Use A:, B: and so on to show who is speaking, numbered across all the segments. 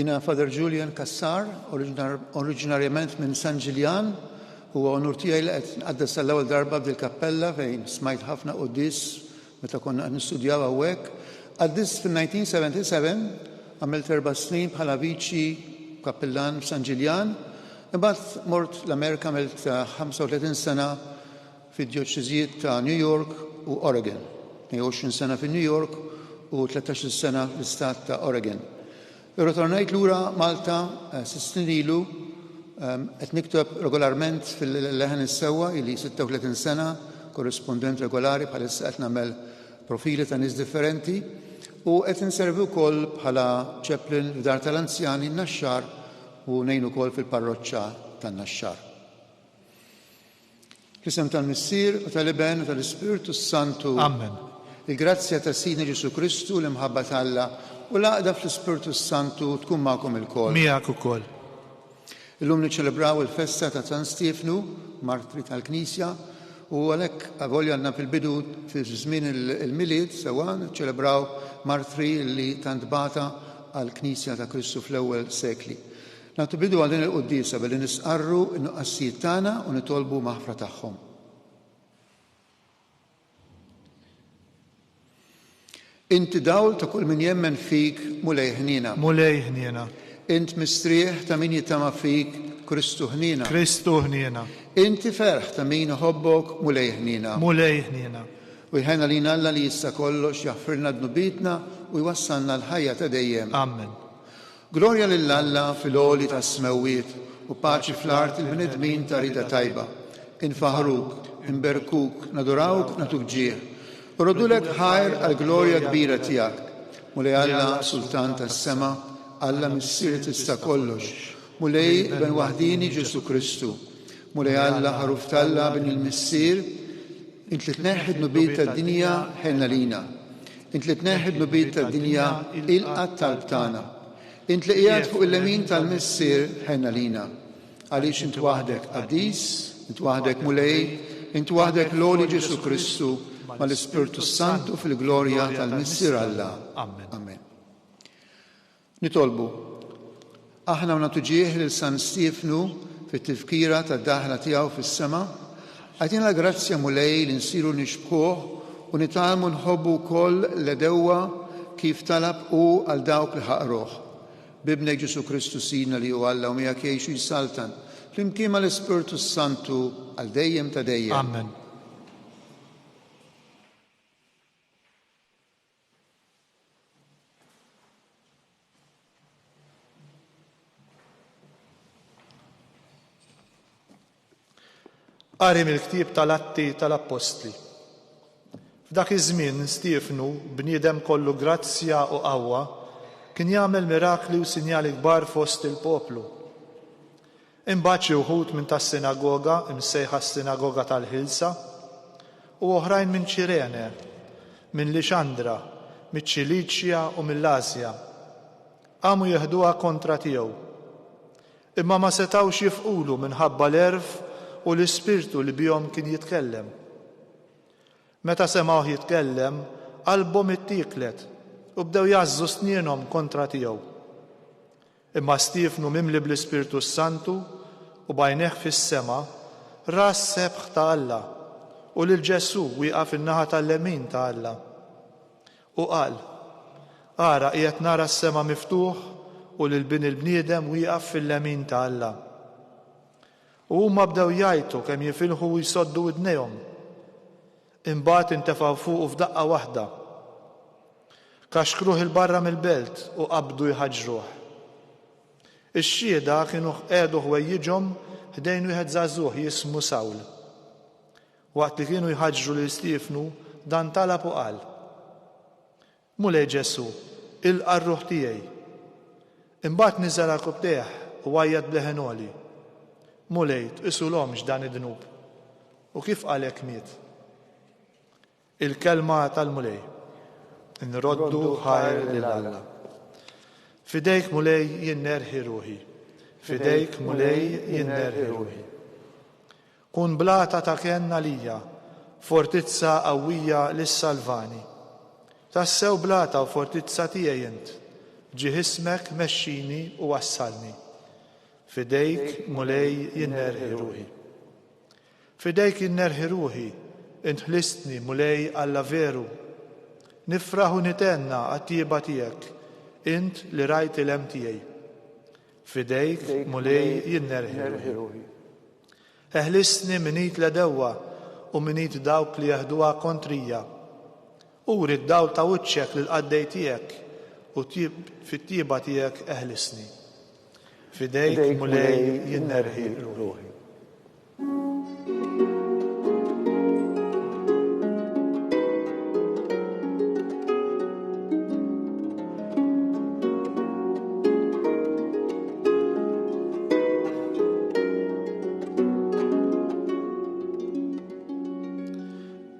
A: Jiena Father Julian Kassar, oriġinarjament minn San Ġiljan, huwa onur tiegħi li qed nqaddes għall-ewwel darba f'dil-kappella fejn smajt ħafna qudies meta konna qed nistudjaw hawnhekk. Qaddist fin-1977, għamilt 4 snin bħala viċi kappellan f'San Ġiljan, imbagħad mort l-Amerika għamilt 35 sena fid-djoċeżijiet ta' New York u Oregon. 20 sena fin-New York u 13 sena fl-istat ta' Oregon. Irritornajt lura Malta 6 snin ilu, qed nikteb regolarment fil-leħen is-sewwa ili 36 sena, korrispondent regolari bħalissa qed nagħmel profili ta' nies differenti u qed inservi wkoll bħala chaplain f'dar tal-anzjani n-Naxxar u ngħin ukoll fil-parroċċa tan-Naxxar. Fl-isem tal-Missier u tal-Iben u tal-Ispiritu Santu.
B: Amen.
A: Il-grazzja ta' Sidna Ġesu Kristu l-imħabba tal-Alla u l-għaqda fl-Ispiritu Santu tkun magħkom ilkoll.
B: Miegħek ukoll.
A: Illum niċċelebraw il-festa ta' San Stefnu, martri tal-Knisja, u għalhekk avolja għandna fil-bidu fi-żmien il-milied sewwa niċċelebraw martri li tant bata għall-Knisja ta' Kristu fl-ewwel sekli. Nagħtu bidu għal din il-qudiesa billi nisqarru n-nuqqassijiet tagħna u nitolbu maħfra tagħhom. Inti dawl ta' kull min jemmen fik mulej ħniena.
B: Mulej ħniena.
A: Int mistrieħ ta' min jittama fik Kristu ħniena.
B: Kristu ħniena.
A: Inti ferħ ta' min iħobbok mulej ħniena.
B: Mulej ħniena.
A: U jħenna lina Alla li jista' kollox jaħfirna dnubitna u jwassalna l-ħajja ta' dejjem.
B: Amen.
A: Glorja lill-Alla fil-għoli ta' smewiet u paċi fl-art il-bnedmin ta' rida tajba. Infaħruk, inberkuk, nadurawk, natuk ġieħ. Urodulek ħajr għal-glorja kbira tiegħek. Mulej Alla Sultan tas-sema, Alla missier tista' kollox. Mulej ben waħdini Ġesu Kristu. Mulej Alla ħaruf talla ben il-missier, int li tneħħid nubit tad-dinja ħenna lina. Int li tneħħid nubit tad-dinja il-qatt tal-btana. Int li qiegħed fuq il-lemin tal-missier ħenna lina. Għaliex int waħdek qaddis, int waħdek mulej, int waħdek loli Ġesu Kristu mal-Ispirtu Santu fil-glorja tal-missier Alla.
B: Amen.
A: Amen. Nitolbu, aħna nagħtu ġieħ lil San Stefnu fit-tifkira tad-daħla tiegħu fis-sema, għatina l-grazzja mulej li nsiru nixbħuh u nitalmu nħobbu wkoll l-edewwa kif talab u għal dawk li ħaqruh. Bibnek Ġesu Kristu Sidna li hu Alla u miegħek jgħixu jsaltan flimkien mal-Ispirtu Santu għal dejjem ta' dejjem.
B: Amen. Qari mill-ktieb tal-Atti tal-Apostli. F'dak iż-żmien Stefnu, bniedem kollu grazzja u qawwa, kien jagħmel mirakli u sinjali kbar fost il-poplu. Imbagħad xi wħud minn tas-sinagoga imsejħa s-sinagoga tal-Ħilsa u oħrajn minn Ċirene, minn Lixandra, miċ-Ċiliċja u mill-Asja. Qamu jeħduha kontra tiegħu. Imma ma setgħux jifqulu minħabba l-erf u l-Ispirtu li bihom kien jitkellem. Meta semgħuh jitkellem, qalbhom ittieklet u bdew jażżu snienhom kontra tiegħu. Imma Stefnu mimli bl-Ispirtu Santu u bajnejh fis-sema ras sebħ ta' Alla u lil Ġesu wieqaf in-naħa tal-lemin ta' Alla. U qal: Ara qiegħed nara s-sema miftuħ u lil bin il-bniedem wieqaf fil-lemin ta' Alla. U huma bdew jgħidu kemm jifilħu u jsoddu widnejhom. Imbagħad intefgħu fuqu f'daqqa waħda. Kaxkruh il-barra mill-belt u qabdu jħaġġruh. Ix-xhieda kienu qiegħdu ħwejjiġhom ħdejn wieħed żagħżugħ jismu Sawl. Waqt li kienu jħaġġru lil Stefnu dan talab u qal: Mulej Ġesu, ilqa' r-ruħ tiegħi. Imbagħad niżel għall-kubteħ u għajjad bleħenoli. Mulej, tqisulhomx dan id-dnub. U kif qalek miet? Il-kelma tal-mulej. Nroddu ħajr lil Alla. Fidejk mulej jinnerħi ruħi. Fidejk mulej jinnerħi ruħi. Kun blata ta' kenna lija, fortizza qawwija lis-salvani. Tassew blata u fortizza tiegħi int, ġie ismek mexxini u wassalni. Fidejk mulej jinnerħi ruħi. Fidejk jinnerħi ruħi, intħlistni mulej alla veru. Nifraħ u nitenna għat-tjieba tiegħek, int li rajt il-hemm tiegħi. Fidejk mulej jinnerħi ruħi. Eħlisni minit l-edewwa u minit dawk li jaħduha kontrija. Uri d-dawl ta' wiċċek lil qaddej tiegħek u fit-tjieba tiegħek eħlisni. Fidejk mulej jinnerħi ruħi.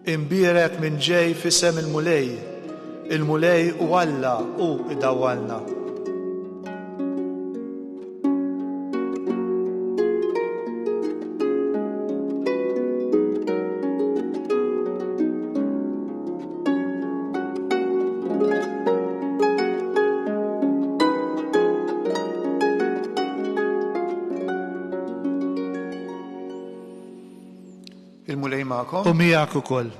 B: Imbierek minn ġej fisem il-mulej u Alla u idawwalna.
A: Il-mulej ma'kom.
B: U miegħek ukoll.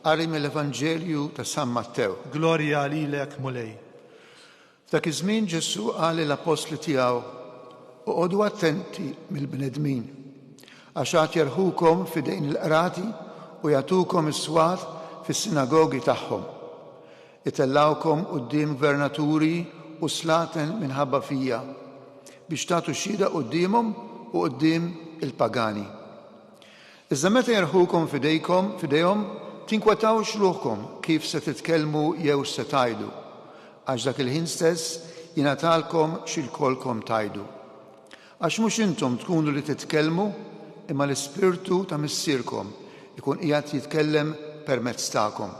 A: Qari mill-Evanġelju ta' San Mattew.
B: Glorja lilek mulej.
A: F'dak iż-żmien Ġesu qal lill-apostli tiegħu oqgħodu attenti mill-bnedmin għax għad jerħukom f'idejn il-qrati u jagħtukom is-swat fis-sinagogi tagħhom. Itellawkom quddiem gvernaturi u slaten minħabba fija biex tagħtu xhieda qudiemhom u quddiem il-pagani. Iżda meta jerħukom f'idejhom tinkwetawx ruħkom kif se titkellmu jew se tajdu, għax dak il-ħin stess jingħatalkom x'ilkolkom tajdu. Għax mhux intom tkunu li titkellmu, imma l-Ispirtu ta' missierkom ikun qiegħed jitkellem permezz tagħkom.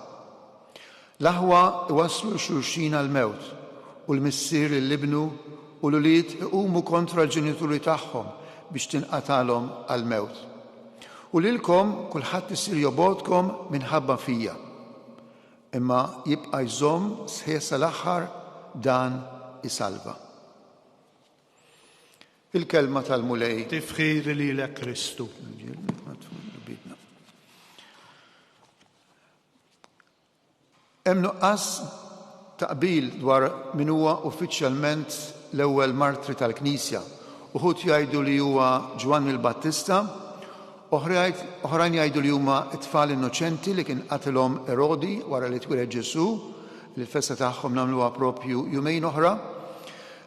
A: L-aħwa iwasslu xulxin għall-mewt u l-missier il-libnu u l-ulied iqumu kontra l-ġenituri tagħhom biex tinqatalhom għall-mewt. U lilkom kulħadd isir jobodkom minħabba fija. Imma jibqa' jżomm sħiħ sal-aħħar dan isalva. Il-kelma tal-mulej.
B: Tifħir lilek Kristu.
A: Hemm nuqqas taqbil dwar min huwa uffiċjalment l-ewwel martri tal-Knisja. Uħud jgħidu li huwa Ġwan il-Battista, oħrajn jgħidu li huma t-tfal innoċenti li kien qatilhom Erodi wara li twieled Ġesu, li l-festa tagħhom nagħmluha proprju jumejn oħra.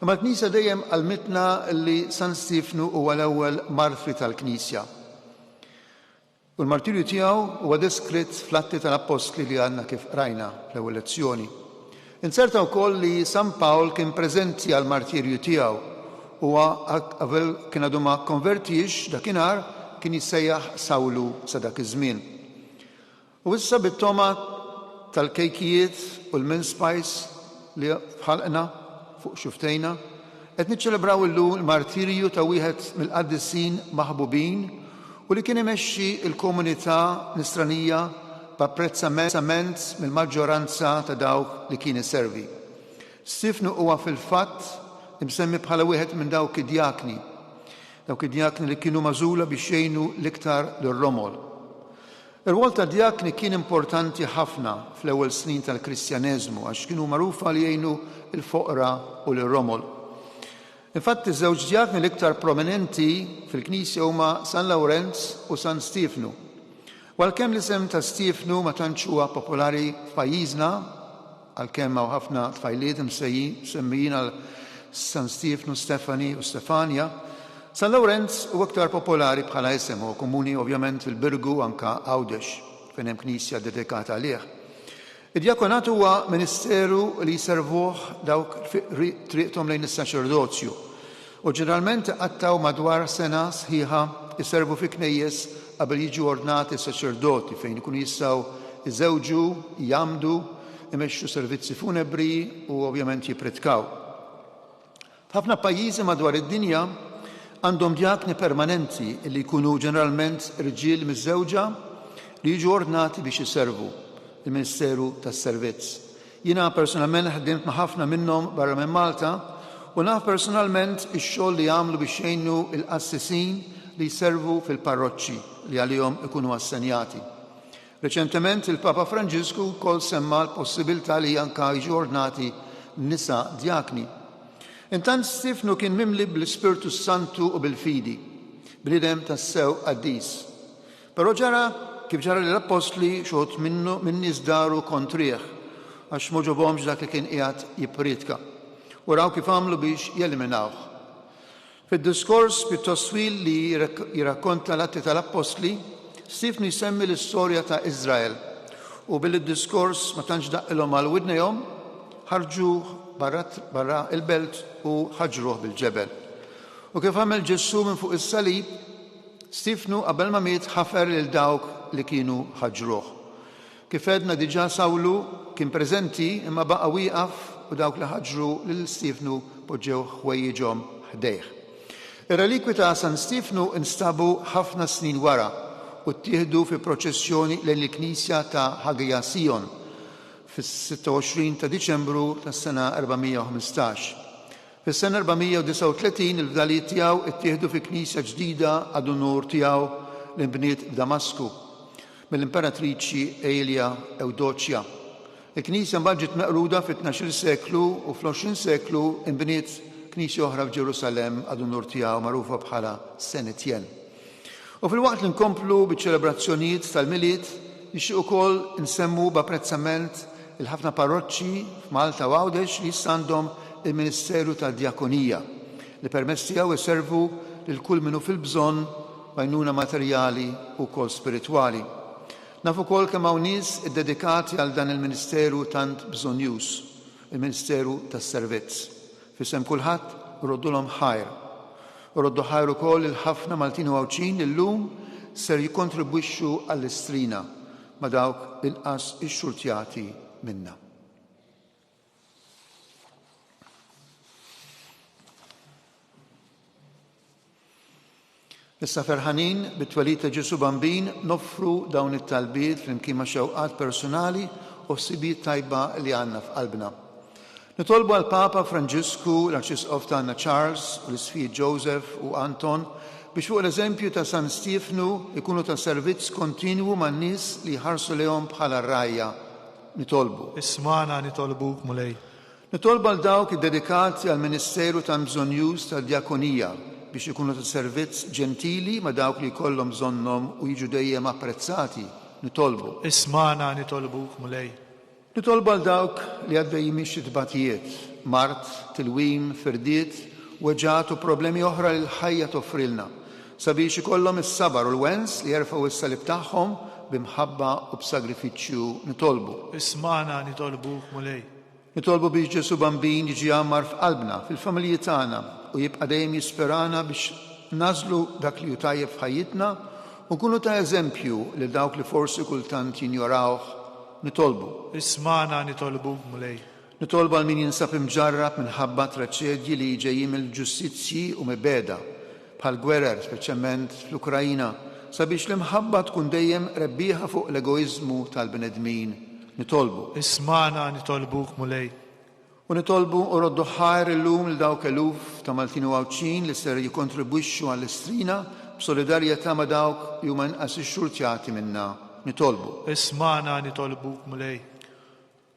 A: Imma l-Knisja dejjem għalmitna li San Stefnu huwa l-ewwel martri tal-Knisja. U l-martirju tiegħu huwa deskritt fl-Atti tal-Apostli li għandna kif rajna fl-ewwel lezzjoni. Inserta wkoll li San Pawl kien preżenti għall martirju tiegħu huwa qabel kien għadu ma konvertix dakinhar kien jissejjaħ Sawlu sa dak iż-żmien. U issa bit-toma tal-kejkijiet u l-min spice li ħalqna fuq xuftejna qed niċċelebraw illum il-martirju ta' wieħed mill-qaddisin maħbubin u li kien imexxi l-komunità nisranija b'apprezzament mill-maġġoranza ta' dawk li kien iservi. Stefnu huwa fil-fatt imsemmi bħala wieħed minn dawk id-djakni li kienu magħżula biex jgħinu l-iktar lir-Romol. Ir-rwol ta' djakni kien importanti ħafna fl-ewwel snin tal-Kristjaneżmu għax kienu magħrufa li jgħinu l-foqra u lir-Romol. Infatti żewġ djakni l-iktar prominenti fil-Knisja huma San Lawrenz u San Stefnu. Għalkemm l-isem ta' Stefnu ma tantx huwa popolari f'pajjiżna, għalkemm hawn ħafna tfajliet msemmijin għal San Stefnu, Stefani u Stefania, San Lawrenz huwa aktar popolari bħala isem u komuni ovvjament fil-Birgu anka Għawdex fejn hemm knisja dedikata għalih. Id-djakonat huwa ministeru li jservuh dawk triqthom lejn is-saċerdozju u ġeneralment qattaw madwar sena sħiħa jservu fi knejjes qabel jiġu ordnati saċerdoti fejn ikunu jistgħu iżewġu, jagħmdu, imexxu servizzi funebri u ovvjament jipritkaw. F'ħafna pajjiżi madwar id-dinja għandhom djakni permanenti li jkunu ġeneralment irġiel miż-żewġa li jiġu ordnati biex iservu il-Ministeru tas-Servizz. Jiena personalment ħdimt ma' ħafna minnhom barra minn Malta u naf personalment ix-xogħol li jagħmlu biex jgħinu l-qassisin li jservu fil-parroċċi li għalihom ikunu assenjati. Reċentement il-Papa Franġisku wkoll semma l-possibilità li anke jiġu ordnati nisa djakni. Intant Stifnu kien mimli bl-Ispirtu Santu u bil-fidi, bniedem tas-sew qaddis. Però ġara kif ġara lill-Apostli xogħod min nies daru kontrih għax ma ġobhomx dak li kien qiegħed jippriedka u raw kif għamlu biex jeliminawh. Fid-diskors pjuttost twil li jirrakkonta l-atti tal-Apostli, Stifnu jsemmi l-istorja ta' Iżrael u bil-diskors ma tantx daqqilhom għal widnejhom ħarġuh barra il-belt u ħaġruh bil-ġebel. U kif għamel Ġessu minn fuq is-salib, Stifnu qabel ma miet ħafer lil dawk li kienu ħaġruh. Kif edna diġà Sawlu kien preżenti imma baqa' wieqaf u dawk li ħaġru lil Stifnu poġġew ħwejjiġhom ħdejh. Ir-relikwi ta' San Stifnu instabu ħafna snin wara u ttieħdu fi proċessjoni lejn il-Knisja ta' Ħagija Sion fis-26 ta' Diċembru tas-sena 415. Fis-sena 439 il-fdalijiet tiegħu ttieħdu fi knisja ġdida għad-unur tiegħu li nbniet f'Damasku mill-Imperatriċi Elia Ewdoċja. Il-Knisja mbagħad ġiet meqruda fit-12 seklu u fl-20 seklu nbniet knisja oħra f'Ġerusalemm għad-unur tiegħu magħrufa bħala Saint Etienne. U fil-waqt li nkomplu biċ-ċelebrazzjonijiet tal-miliet nixtieq ukoll insemmu b'apprezzament il-ħafna parroċċi f'Malta u Għawdex li għandhom il-Ministeru tad-Djakonija li permezz tiegħu iservu lil kull minnu fil-bżonn għajnuna materjali u wkoll spiritwali. Nafu ukoll kemm hawn nies iddedikati għal dan il-Ministeru tant bżonjus, il-Ministeru tas-Servizz. Fisem kulħadd uroddulhom ħajr. Uroddu ħajr ukoll il-ħafna Maltin u Għawċin li llum ser jikkontribwixxu għall-istrina ma' dawk inqas ix-xurtjati minna. Issa ferħanin bit-twelid ta' Ġesu Bambin noffru dawn it-talbiet flimkien ma' xewqat personali u ħsibiet tajba li għandna f'qalbna. Nitolbu għal Papa Franġisku, l-Arċisqof tagħna Charles u l-isfijiet Joseph u Anton biex fuq l-eżempju ta' San Stifnu ikunu ta' servizz kontinwu man-nies li jħarsu lehom bħala rajja. Nitolbu.
B: Ismana nitolbuk mulej.
A: Nitolbu għal dawk id-dedikati għal Ministeru ta' bżonjuż tad-Djakonija biex ikunu ta' servizz ġentili ma' dawk li jkollhom bżonnhom u jiġu dejjem apprezzati. Nitolbu.
B: Ismana nitolbuk mulej.
A: Nitolbu għal dawk li għaddejjin mixi tbatijiet, mart, tilwim, firdiet, weġġat u problemi oħra li l-ħajja toffrilna sabiex ikollhom is-sabar u l-wens li jerfgħu is-salib tagħhom b'imħabba u b'sagrifiċċju. Nitolbu.
B: Ismana nitolbuk mulej.
A: Nitolbu biex Ġesu Bambin jiġi għammar f'qalbna, fil-familji tagħna u jibqa' dejjem jisperana biex nażlu dak li hu tajjeb f'ħajjitna u nkunu ta' eżempju lil dawk li forsi kultant jinjorawh. Nitolbu.
B: Ismana nitolbuk mulej.
A: Nitolbu għal min jinsab imġarrab minħabba traċedji li ġejjin mill-ġustizzji u mibeda bħal gwerer speċjalment fl-Ukrajina sabiex l-imħabba tkun dejjem rebbieħa fuq l-egoizmu tal-bnedmin. Nitolbu.
B: Ismana nitolbuk mulej.
A: U nitolbu u roddu ħajr illum l dawk eluf ta' Maltin u Għawċin li ser jikontribwixxu għall-istrina b'solidarjetà ma' dawk li huma inqas ixxurtjati minna. Nitolbu.
B: Ismana nitolbuk mulej.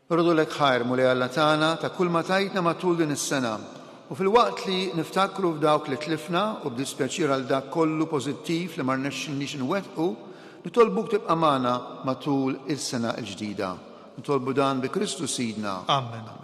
A: Roddu lek ħajr mulej Alla tagħna ta' kull ma tajtna matul din is-sena u fil-waqt li niftakru f'dawk li tlifna u b'dispjaċir għal dak kollu pożittiv li ma rnexxinniex inwettqu, nitolbuk tibqa' magħna matul is-sena l-ġdida. Nitolbu dan bi Kristu Sidna.
B: Amen.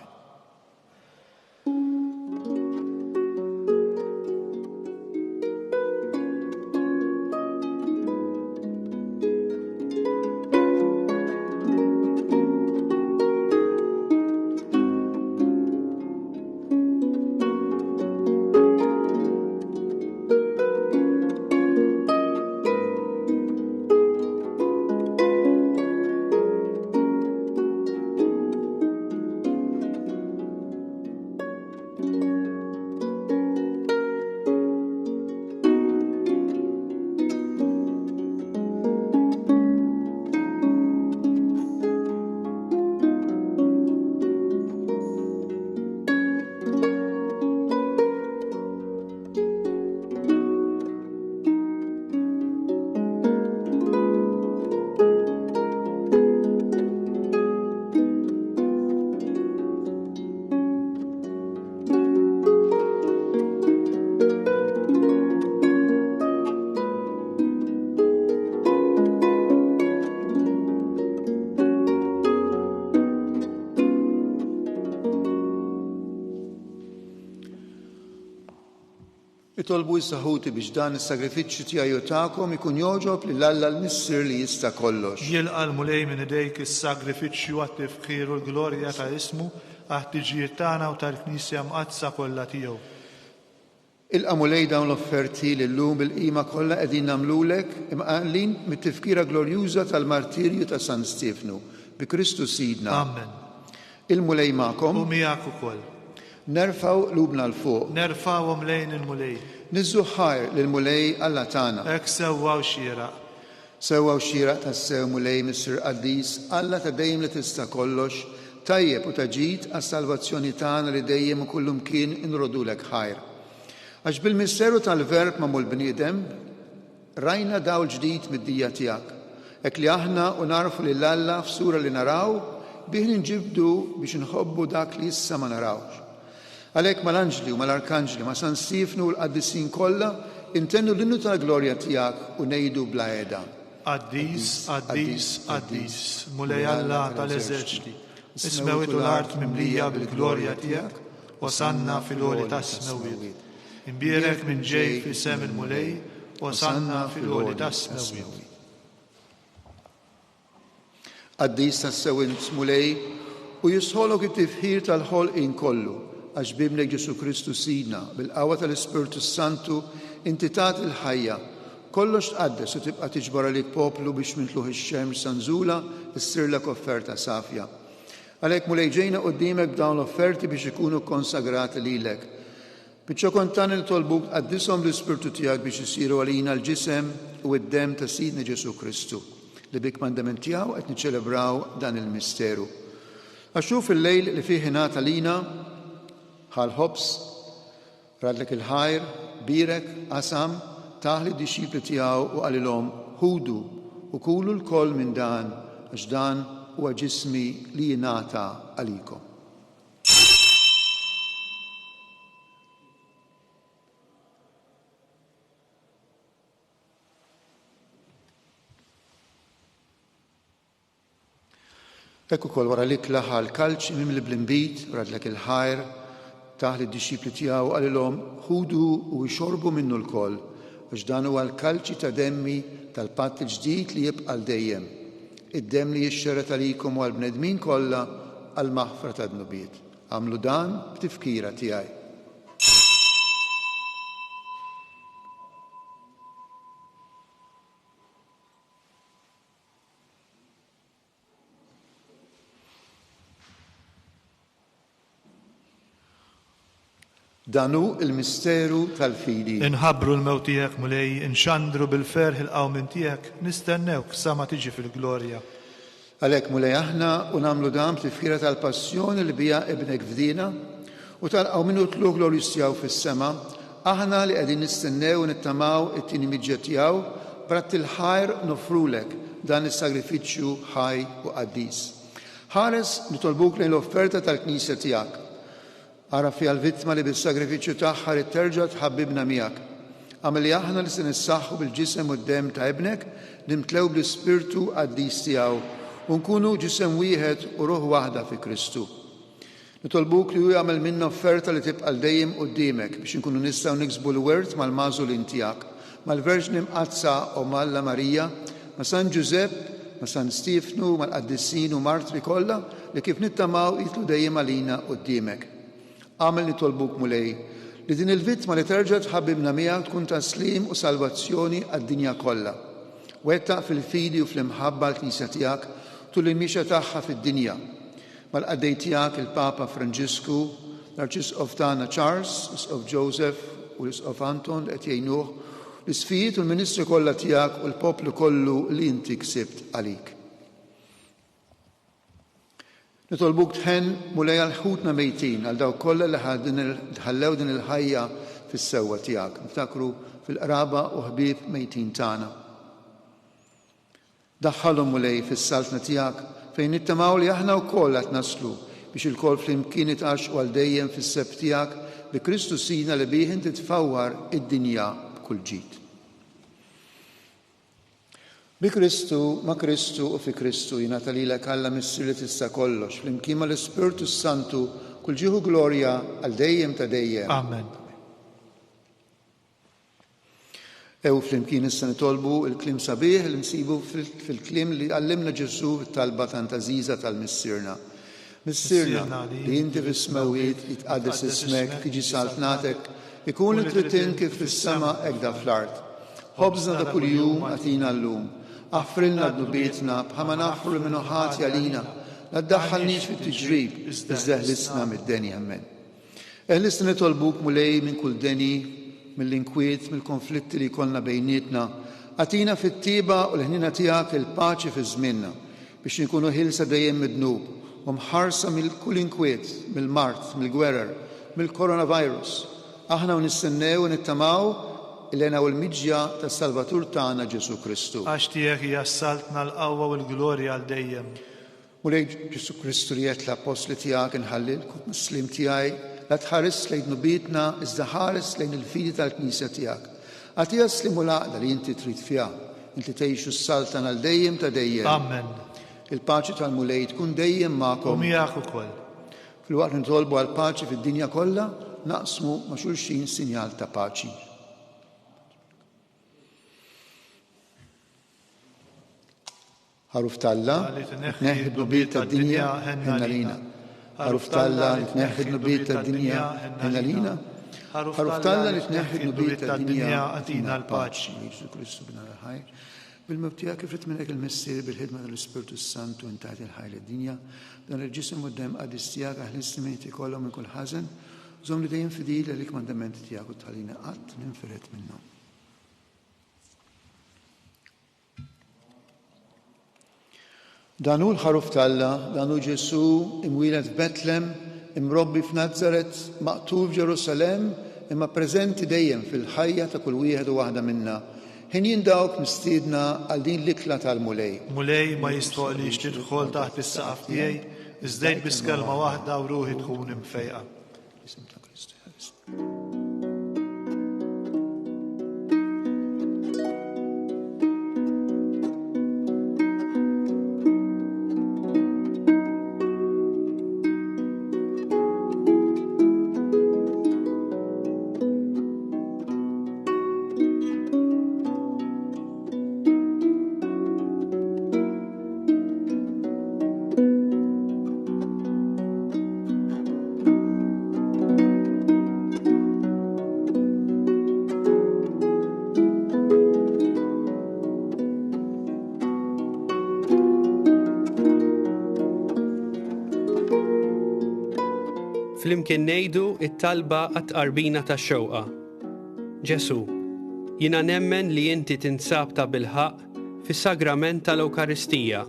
A: Nitolbu s-saħuti biex dan is-sagrifiċċju tiegħi u tagħkom ikun joġob lil Alla l-Missier li jista' kollox.
B: Jilqa' l-mulej minn idejk is-sagrifiċċju għat-tifkir u l-glorja ta' ismu għat-tiġijiet tagħna u tal-Knisja mqazza kollha tiegħu.
A: Ilqa' mulej dawn l-offerti li llum bil-qima kollha qegħdin nagħmlulek imqallin mit-tifkira glorjuża tal-martirju ta' San Stefnu bi Kristu Sidna.
B: Amen.
A: Il-mulej magħkom.
B: U miegħek ukoll.
A: Nerfaw lubna l-fuq.
B: Nerfawhom lejn il-mulej.
A: Niżżu ħajr lill-mulej Alla tagħna.
B: Hekk sewwaw xieraq.
A: Sewwaw xieraq tas-sew mulej Missier Qaddis, Alla ta' dejjem li tista' kollox, tajjeb u taġid għas-salvazzjoni tagħna li dejjem u kull imkien inrodulek ħajr. Għax bil-misteru tal-verb magħmul bniedem rajna dawl ġdid mid-dija tiegħek. Hekk li aħna u narfu lil Alla f'sura li naraw bih ninġibdu biex inħobbu dak li issa ma narawx. Għalhekk mal-anġli u mal-arkanġli ma' San Stefnu u l-qaddisin kollha intennu l-innu tal-glorja tiegħek u ngħidu bla qiegħda.
B: Qaddis, qaddis, qaddis, mulej Alla tal-eżerċiti, ismewitu l-art mimlija bil-glorja tiegħek, osanna fil-għoli tas-smewiet. Imbierek minn ġej fis-sem il-mulej, osanna fil-għoli tas-smewiet.
A: Qaddis tas-sewint mulej u jisħolok it-tifħir tal-ħolqien kollu għax bibnek Ġesu Kristu Sidna bil-qawwa tal-Ispirtu Santu inti tagħti il-ħajja. Kollox tqaddes u tibqa' tiġbor għalik poplu biex mintluħ ix-xemx sanżula issirlek offerta safja. Għalhekk mulej ġejna quddiemek b'dawn l-offerti biex ikunu konsagrati lilek. Biċċa kontan nitolbuk tqaddishom l-Ispirtu tiegħek biex isiru għalina l-ġisem u d-dem ta' Sidna Ġesu Kristu li bik mandament tiegħu qed niċċelebraw dan il-misteru. Għaxuf il-lejl li fih ingħata lina ħal-ħobs, radlek il-ħajr, birek, qasam, taħli d-dixxipli tiegħu u qalilhom ħudu u kulu l-koll minn dan għax dan huwa ġismi li jingħata għalikom. Hekk ukoll wara l-ikla ħal-kalċ mimli bl-imbit, radlek il-ħajr, taħli d-dixxipli tiegħu qalilhom ħudu u jxorbu minnu l-koll għax dan huwa l-kalċi ta' demmi tal-patt il-ġdid li jibqa' dejjem. Id-demm li jixxerret għalikom u għall-bnedmin kollha għall-maħfra tad-nubiet. Għamlu dan b'tifkira tiegħi. Danu il-misteru tal-fidi.
B: Inħabbru l-mewt tiegħek mulej, inxandru bil-ferħ il-qawmin tiegħek, nistennewk sa ma tiġi fil-glorja.
A: Għalhekk mulej aħna u nagħmlu dan tifkira tal-passjoni li bija ibnek fdina u tal-qawmin utluh glorjus tiegħu fis-sema, aħna li qegħdin nistennew u nittamaw it-tieni miġġa tiegħu b'ratt il-ħajr nofrulek dan is-sagrifiċċju ħaj u qaddis. Ħares nitolbuk lejn l-offerta tal-Knisja tiegħek. Ara fi għal-vittma li bis-sagrifiċċju tagħha li terġa' tħabbibna miegħek. Għamel li aħna li se nissaħħu bil-ġisem u d-dem ta' ibnek nimtlew bl-Ispirtu Qaddis tiegħu u nkunu ġisem wieħed u ruħ waħda fi Kristu. Nitolbuk li hu jagħmel minna offerta li tibqa' dejjem quddiemek biex inkunu nistgħu niksbu l-wert mal-magħżulin tiegħek, mal-Verġni Mqazza u Malla Marija, ma' San Ġusepp, ma' San Stefnu, mal-Qaddissin u martri kollha li kif nittamaw jitlu dejjem għalina quddiemek. Għamel nitolbuk mulej li din il-vittma li terġa' tħabbibna miegħek tkun taslim u salvazzjoni għad-dinja kollha. Wettaq fil-fidi u fl-imħabba l-Knisja tiegħek tul il-mixja tagħha fid-dinja. Mal-qaddej tiegħek il-Papa Franġisku, l-Arċisqof tagħna Charles, l-Isqof Joseph u l-Isqof Anton li qed jgħinuh, l-isfijiet u l-Ministri kollha tiegħek u l-poplu kollu li inti ksibt għalik. Nitolbuk tħen mulej għal-ħutna mejtin għal daw kollha li ħallew din il-ħajja fis-sewwa tiegħek. Niftakru fil-qraba u ħbieb mejtin tagħna. Daħħalhom mulej fis-saltna tiegħek fejn nittamaw li aħna wkoll qed naslu biex il-koll flimkien itgħaxqu għal dejjem fis-sebb tiegħek bi Kristu Sidna li bih inti tfawwar id-dinja b'kull ġid. Bi Kristu, ma' Kristu u fi Kristu jingħata lilek Alla Missier li tista' kollox flimkien mal-Ispirtu Santu kull ġieħu glorja għal dejjem ta' dejjem.
B: Amen.
A: Ew flimkien issa nitolbu il-klim sabiħ li nsibu fil-klim li għallimna Ġesu fit-talba tant għażiża tal-missierna. Missierna li inti fis-smawiet jitqaddis ismek, tiġi saltnatek, ikun it-tritin kif fis-sema hekk da fl-art. Ħobżna ta' kuljum għatina llum, aħfrilna dnubietna bħalma naħfru minnu ħati għalina, la ddaħħalniex fit-tiġrib, iżdeħlisna mid-deni hemmen. Eħlisna nitolbuk mulej minn kull deni, mill-inkwiet, mill-konflitti li jkollna bejnietna, għatina fit-tiba u l-ħnina tiegħek il-paċi fi żmienna biex nkunu ħilsa dejjem mid-dnub u mħarsa mill-kull inkwiet, mill-mart, mill-gwerer, mill-coronavirus. Aħna u nistennew u nittamaw il-lena u l-miġja tas-Salvatur tagħna Ġesu Kristu.
B: Għax tiegħek hija s-saltna l-qawwa u l-glorja għal dejjem.
A: Mulej Ġesu Kristu li qed l-apostli tiegħek inħalli l-muslim tiegħi la tħares lejn nubietna iżda ħares lejn il-fidi tal-Knisja tiegħek. Għatija slimu l-għaqda li inti trid fiha, inti tgħixu s-saltan għal dejjem ta' dejjem.
B: Amen.
A: Il-paċi tal-mulej tkun dejjem magħkom.
B: U miegħek ukoll.
A: Filwaqt nitolbu għal paċi fid-dinja kollha, naqsmu ma' xulxin sinjal ta' paċi. Ħaruf Talla, tneħħi d-nubiet tad-dinja ħenna lina. Ħaruf Talla li tneħħi d-nubiet tad-dinja ħenna lina. Ħaruf Talla li tneħħi d-nubiet tad-dinja għatina l-paċi. Ġesu Kristu bina l-ħajr. Bil-mewt tiegħek kif ritminek il-missier bil-ħidma tal-Ispirtu Santu intajt il-ħajr id-dinja, dan il-ġisem u d-dem qaddis tiegħek aħl-istimenti kollha minn kull ħażen, żomm li dejjem fidili l-ikmandamenti tiegħek u tħallina qatt ninferet minnhom. Danu l-ħaruf Talla, danu Ġesu imwieled f'Betlem, imrobbi f'Nazaret, maqtuf f'Ġerusalem, imma preżenti dejjem fil-ħajja ta' kull wieħed u waħda minna. Ħin dawk mistiedna għal din l-ikla tal-mulej.
B: Mulej ma jistoqlix tidħol taħt is-saqaf tiegħi, iżdejt biss kelma waħda u ruħi tkun imfejqa.
C: Flimkien ngħidu it-talba għat-qarbina tax-xewqa. Ġesu, jiena nemmen li inti tinsab ta' bilħaq fis-sagrament tal-Ewkaristija.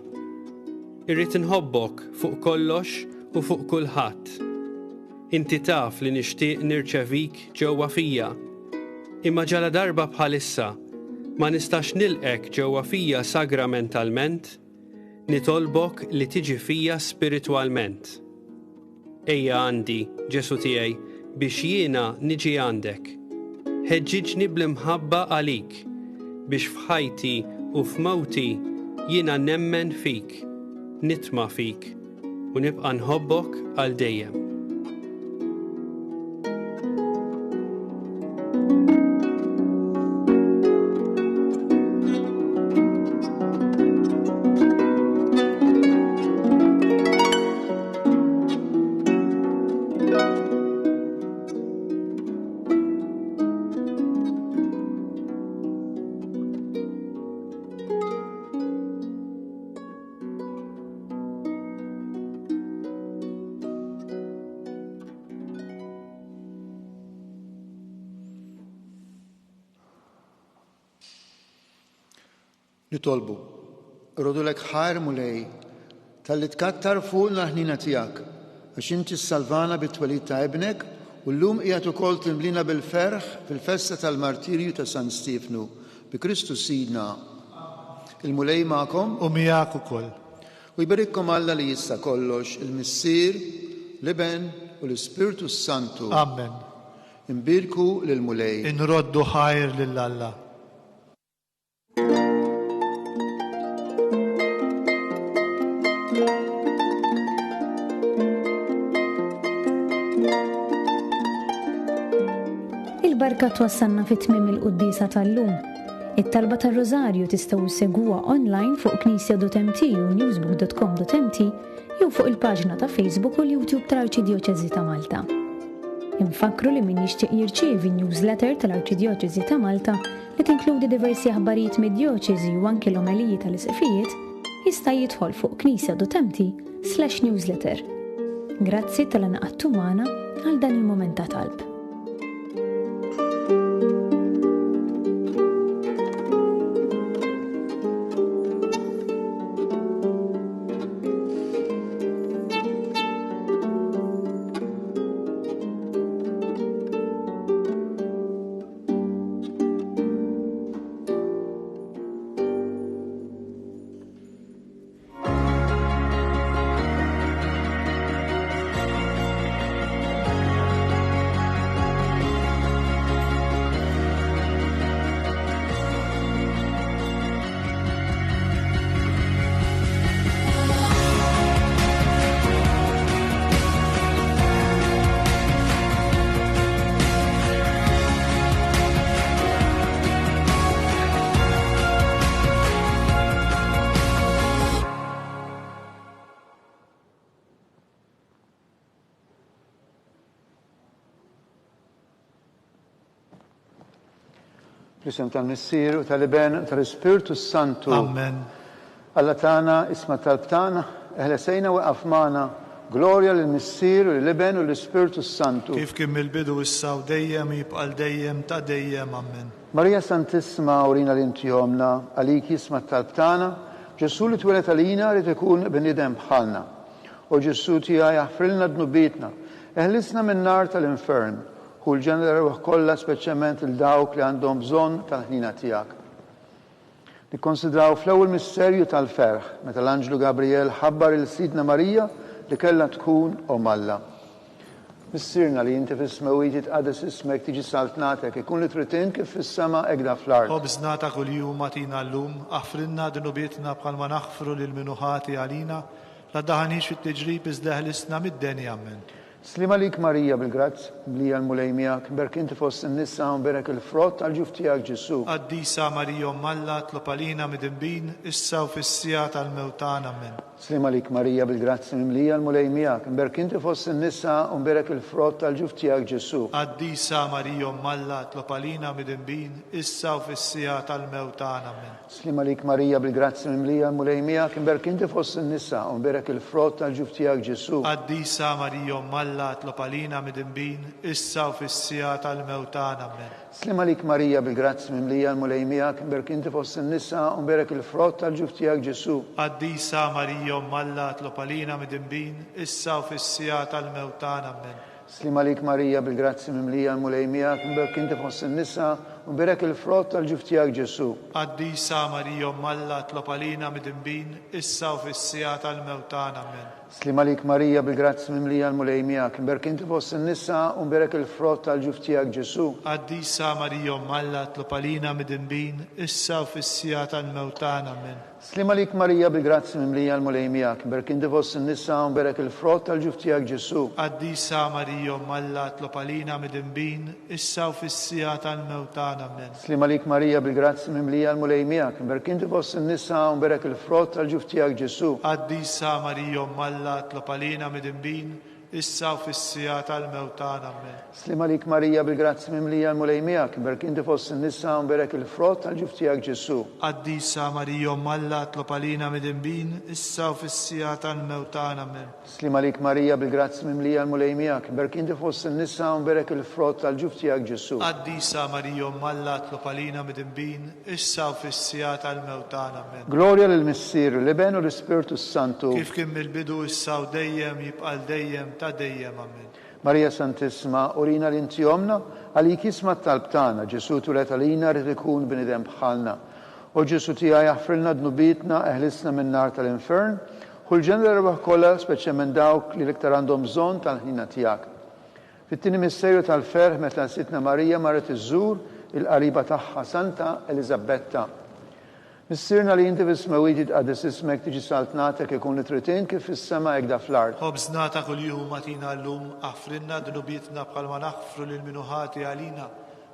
C: Irrid inħobbok fuq kollox u fuq kulħadd. Inti taf li nixtieq nirċevik ġewwa fija. Imma ġala darba bħalissa ma nistax nilqek ġewwa fija sagramentalment, nitolbok li tiġi fija spiritwalment. Ejja għandi, Ġesu tiegħi, biex jiena niġi għandek. Ħeġġiġni bl-imħabba għalik, biex f'ħajti u f'mawti jiena nemmen fik, nitma' fik, u nibqa' nħobbok għal dejjem.
A: Nitolbu, rodulek ħajr mulej, tal-li tkattar fuqna ħnina tiegħek, għax inti s-salvana bit-twelid ta' ibnek u llum qiegħed ukoll timblina bil-ferħ fil-festa tal-martirju ta' San Stefnu bi Kristu Sidna. Il-mulej magħkom
B: U miegħek ukoll.
A: u jbarikkom Alla li jista' kollox, il-Missier, l-Iben u l-Ispirtu Santu.
B: Amen.
A: Imbirku lil-mulej.
B: Inroddu ħajr lil Alla.
D: Il-barka twassalna fit-tmiem il-quddisa tal-lum. It-talba tar-Rożarju tistgħu ssegwuha online fuq knisja.mt u newsbook.com.mt jew fuq il-paġna ta' Facebook u l-YouTube tal-Arċidjoċeżi ta' Malta. Infakru li min jixtieq jirċievi newsletter tal-Arċidjoċeżi ta' Malta li tinkludi diversi aħbarijiet mid-djoċeżi u anke l-omeliji tal-isqifijiet jista' jidħol fuq knisja.mt/newsletter. Grazzi tal-inqadtu magħna għal dan il-mument ta' talb.
A: Fl-isem tal-Missier u tal-Iben tal-Ispirtu Santu.
B: Amen.
A: Alla tana isma tal-btana, eħlesejna waqaf magħna. Glorja lill-Missier u l-Iben u l-Ispirtu Santu.
B: Kif kien mill-bidu issa u dejjem jibqa' dejjem ta' dejjem. Amen.
A: Marija Santissima urina l-inti jomna, għalik jisma tal-btana, Ġesu li twilet għalina rrid ikun bniedem bħalna. U Ġesu tiegħi jaħfrilna dnubietna, eħlisna min-nar tal-infern. U l-ġenera ruħ kollha speċjalment il-dawk li għandhom bżonn tal-ħnina tiegħek. Nikkonsidraw fl-ewwel misterju tal-ferħ meta l-Anġlu Gabriel ħabbar il-Sidna Marija li kellha tkun omalla. Missirna li inti fis-smawiet tqaddes ismek tiġi saltnatek ikun li trid kif fis-sema hekk fl-ard.
B: Ħobżnata kuljum agħtina llum, aħfrilna dnubietna bħalma naħfru lil minuħati għalina, la daħanix fit-tiġrib iżda ħlisna mid-denja. Amen.
A: Slima lik Marija bil-grazz, blija l-mulejmijak, berk inti fost n-nissa un berek il-frott għal-ġuf tijak Ġesu.
B: Qaddisa Marija Malla tlopalina midinbin, issa u fissija tal-mewtan. Amen.
A: Slima lik Marija bil-grazz, mimlija l-mulejmijak, berk inti fost n-nissa un berek il-frott għal-ġuf tijak Ġesu.
B: Qaddisa Marija Malla tlopalina midinbin, issa u fissija tal-mewtan. Amen.
A: Slima lik Marija bil-grazz, mimlija l-mulejmijak, berk inti fost n-nissa un berek il-frott għal-ġuf tijak Ġesu.
B: Qaddisa Marija Malla tlopalina midinbin, issa u fissija tal-mewtan. Amen.
A: Slima lik Marija bil-grazz, mimlija l-mulejmijak, berk inti fost n-nissa un berek il-frott għal-ġuf tijak Ġesu.
B: Qaddisa Marija Malla tlopalina midinbin, issa u fissija tal-mewtan. Amen.
A: Slima lik Marija bil-grazz, mimlija l-mulejmijak, berk inti fost n-nissa un berek il-frott għal-ġuf tijak Ġesu.
B: Qaddisa Marija Malla tlopalina midinbin, issa u fissija tal-mewtan. Amen.
A: Slima lik Marija bil-grazz, mimlija l-mulejmijak, berk inti fost n-nissa un berek il-frott għal-ġuf tijak Ġesu.
B: Qaddisa Marija Malla tlopalina midinbin, issa u fissija tal-mewtan. Amen.
A: Slima lik Marija bil-grazz, mimlija l-mulejmijak, berk inti fost n-nissa un berek il-frott għal-ġuf tijak Ġesu.
B: Qaddisa Marija Malla tlopalina midinbin, issa u fissija tal-mewtan. Amen.
A: Slima lik Marija bil-grazz, mimlija l-mulejmijak, berk inti fost n-nissa un berek il-frott għal-ġuf tijak Ġesu.
B: Qaddisa Marija Malla tlopalina midinbin, issa u fissija tal-mewtan. Amen.
A: Slima lik Marija bil-grazz, mimlija l-mulejmijak, berk inti fost n-nissa un berek il-frott għal-ġuf tijak Ġesu.
B: Qaddisa Marija Malla tlopalina midinbin, issa u fissija tal-mewtan. Amen.
A: Slima lik Marija bil-grazz, mimlija l-mulejmijak, berk inti fost n-nissa un berek il-frott għal-ġuf tijak Ġesu.
B: Qaddisa Marija Malla tlopalina midinbin, issa u fissija tal-mewtan. Amen.
A: Glorja lill-Missier, l-Iben u l-Ispirtu Santu.
B: Kif kien mill-bidu issa u dejjem jibqa' dejjem ta' dejjem. Amen.
A: Marija Santissima urina l-inti jomna, għalik jisma tal-btana, Ġesu twilet għalina rrid ikun bniedem bħalna. U Ġesu tiegħi jaħfrilna dnubietna, eħlisna min-nar tal-infern, u l-ġenera rebaħ kollha speċjalment dawk li l-iktar għandhom bżonn tal-ħnina tiegħek. Fit-tieni misterju tal-ferħ meta Sidna Marija marret iżżur il-qariba tagħha Santa Eliżabetta. Missirna li inti fis-smawiet tqaddes ismek tiġi saltnatek ikun li trid kif fis-sema hekk fl-ard.
B: Ħobżnata kuljum agħtina llum, aħfrilna dnubietna bħalma naħfru lil minuħati għalina,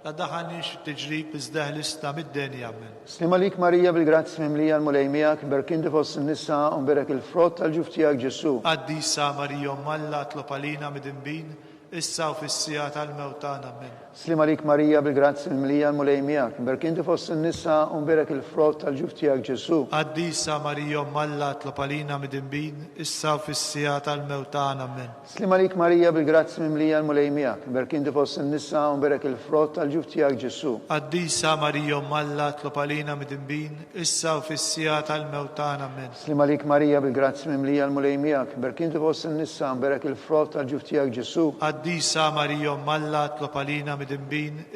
B: la daħanix tiġrib izdeħlisna mid-denja men.
A: Slima lik Marija bil-grazzi mimlija l-mulejmijak, berkinti fost n-nisa unberek il-frott tal-ġuftijak Ġesu.
B: Qaddisa Marija Malla tlob għalina mid-imbin, issa u fis-sija tal-mewtana men.
A: Slima lik Marija bil-grazzi mimlija l-mulejmijak, berkinti fost n-nisa unberek il-frott tal-ġuftijak Ġesu.
B: Qaddisa Marija Malla tlob għalina mid-imbin, issa u fis-sija tal-mewtana men.
A: Slima lik Marija bil-grazzi mimlija l-mulejmijak, berkinti fost n-nisa unberek il-frott tal-ġuftijak Ġesu.
B: Qaddisa Marija Malla tlob għalina mid-imbin, issa u fis-sija tal-mewtana men.
A: Slima lik Marija bil-grazzi mimlija l-mulejmijak, berkinti fost n-nisa unberek il-frott tal-ġuftijak Ġesu.
B: Qaddisa Marija Malla tlob għalina mid-imbin,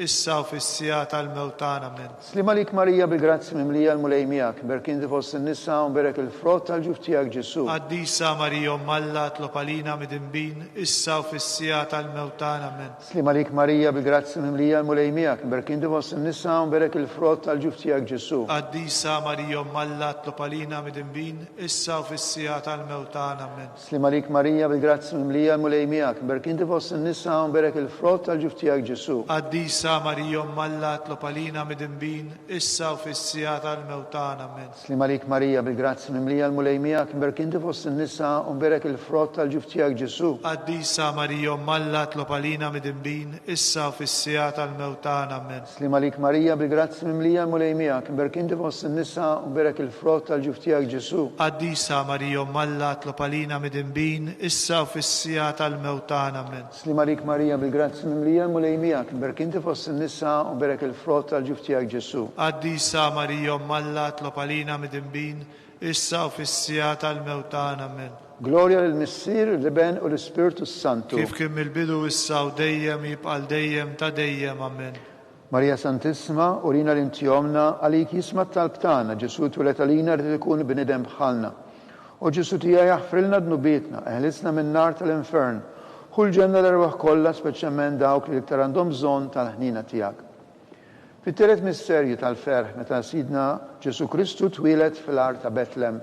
B: issa u fis-sija tal-mewtana men.
A: Slima lik Marija bil-grazzi mimlija l-mulejmijak, berkinti fost n-nisa unberek il-frott tal-ġuftijak Ġesu.
B: Qaddisa Marija Malla tlob għalina mid-imbin, issa u fis-sija tal-mewtana men.
A: Slima lik Marija bil-grazzi mimlija l-mulejmijak, berkinti fost n-nisa unberek il-frott tal-ġuftijak Ġesu.
B: Qaddisa Marija Malla tlob għalina mid-imbin, issa u fis-sija tal-mewtana men.
A: Slima lik Marija bil-grazzi mimlija l-mulejmijak, berkinti fost n-nisa unberek il-frott tal-ġuftijak Ġesu.
B: Qaddisa Marija Malla tlob għalina mid-imbin, issa u fis-sija tal-mewtana men.
A: Slima lik Marija bil-grazzi mimlija l-mulejmijak, berkinti fost n-nisa unberek il-frott tal-ġuftijak Ġesu.
B: Qaddisa Marija Malla tlob għalina mid-imbin, issa u fis-sija tal-mewtana men.
A: Slima lik Marija bil-grazzi mimlija l-mulejmijak, berkinti fost n-nisa unberek il-frott tal-ġuftijak Ġesu.
B: Qaddisa Marija Malla tlob għalina mid-imbin, issa u fis-sija tal-mewtana men.
A: Slima lik Marija bil-grazzi mimlija l-mulejmijak, berkinti fost n-nisa unberek il-frott tal-ġuftijak Ġesu.
B: Qaddisa Marija Malla tlob għalina mid-imbin, issa u fis-sija tal-mewtana men.
A: Gloria l-Missir, l-Ben u l-Spiritu Santu.
B: Kif kien mill-bidu issa u dejjem jibqal dejjem ta' dejjem amen.
A: Marija Santissima, urina l-intjomna, għalik jisma tal-btana, Ġesu tulet għalina rrid ikun bnidem bħalna. U Ġesu tija jaħfrilna dnubietna, eħlisna minn nar tal-infern, kull ġenna l-erwaħ kollha, speċjalment dawk li iktar għandhom bżonn tal-ħnina tiegħek. Fit-tielet misterju tal-ferħ meta sidna Ġesu Kristu twilet fil-art ta' Betlem.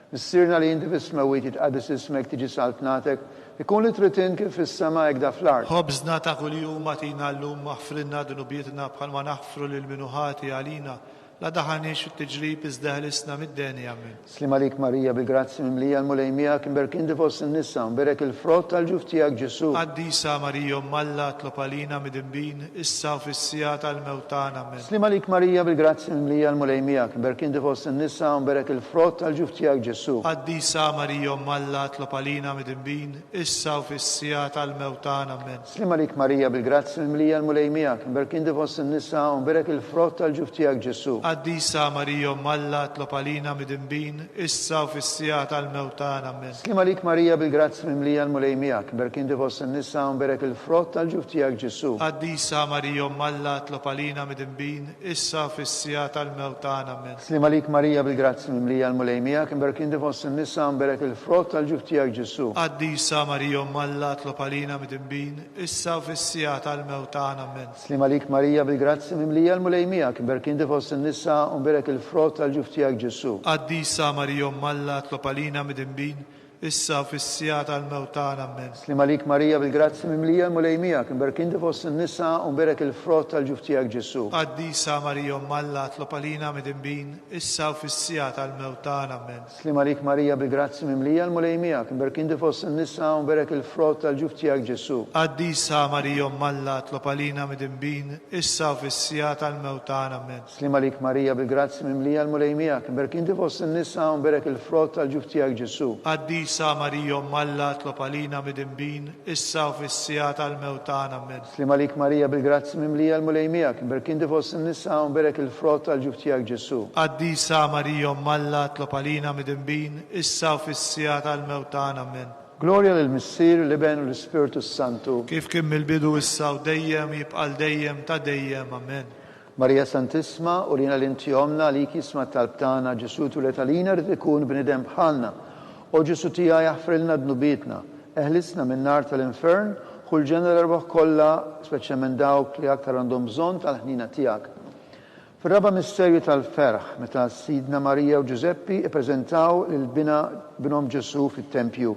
A: Missirna li inti fis-smewit jitqaddis ismek tiġi saltnatek, ikun li tritin kif fis-sema ekda fl-art.
B: Ħobżna ta' kuljum atina llum maħfrilna dnubietna bħalma naħfru lil minuħati għalina. La daħanix t-tiġrib izdeħlisna mid-deni amen.
A: Slima lik Marija bil-grazzi mimlija l-mulejmijak, berkinti fost n-nisa, berek il-frott tal-ġuftijak Ġesu.
B: Qaddisa Marija Malla tlob għalina mid-imbin, issa u fis-sija tal-mewtana amen.
A: Slima lik Marija bil-grazzi mimlija l-mulejmijak, berkinti fost n-nisa, berek il-frott tal-ġuftijak Ġesu.
B: Qaddisa Marija Malla tlob għalina mid-imbin, issa u fis-sija tal-mewtana amen.
A: Slima lik Marija bil-grazzi mimlija l-mulejmijak, berkinti fost n-nisa, berek il-frott tal-ġuftijak Ġesu.
B: Qaddisa Marija Malla tlob għalina mid-imbin, issa u fis-sija tal-mewtana amen.
A: Slima lik Marija bil-grazzi mimlija l-mulejmijak, berkinti fost n-nisa, berek il-frott tal-ġuftijak Ġesu.
B: Qaddisa Marija Malla tlob għalina mid-imbin, issa u fis-sija tal-mewtana amen.
A: Slima lik Marija bil-grazzi mimlija l-mulejmijak, berkinti fost n-nisa, berek il-frott tal-ġuftijak Ġesu.
B: Qaddisa Marija Malla tlob għalina mid-imbin, issa u fis-sija tal-mewtana amen.
A: Slima lik Marija bil-grazzi mimlija l-mulejmijak, berkinti fost n-nisa, unberek il-frott tal-ġuftijak Ġesu.
B: Qaddisa Marija Malla tlob għalina mid-imbin, issa u fis-sija tal-mewtana amen.
A: Slima lik Marija bil-grazzi mimlija l-mulejmijak, berkinti fost n-nisa, unberek il-frott tal-ġuftijak Ġesu.
B: Qaddisa Marija Malla tlob għalina mid-imbin, issa u fis-sija tal-mewtana amen.
A: Slima lik Marija bil-grazzi mimlija l-mulejmijak, berkinti fost n-nisa, unberek il-frott tal-ġuftijak Ġesu.
B: Qaddisa Marija Malla tlob għalina mid-imbin, issa u fis-sija tal-mewtana amen.
A: Slima lik Marija bil-grazzi mimlija l-mulejmijak, berkinti fost n-nisa, unberek il-frott tal-ġuftijak Ġesu.
B: Qaddisa Marija Malla tlob għalina mid-imbin, issa u fis-sija tal-mewtana amen.
A: Slima lik Marija bil-grazzi mimlija l-mulejmijak, berkinti fost n-nisa, unberek il-frott tal-ġuftijak Ġesu.
B: Qaddisa Marija Malla tlob għalina mid-imbin, issa u fis-sija tal-mewtana amen.
A: Gloria l-Missir, l-Ben u l-Spiritu Santu.
B: Kif kien mill-bidu issa u dejjem jibqal dejjem ta' dejjem amen.
A: Marija Santissima, urina l-intjomna, lik jisma tal-btana, Ġesu tulet għalina rrid ikun bnidem bħalna. U Ġesu tija jaħfrilna dnubietna, eħlisna minn nar tal-infern, kull ġenna l-erbaħ kollha, speċjalment dawk li aktar għandhom bżonn tal-ħnina tiegħek. Fir-raba misterju tal-ferħ, meta Sidna Marija u Ġuseppi ippreżentaw lil binhom Ġesu fit-tempju.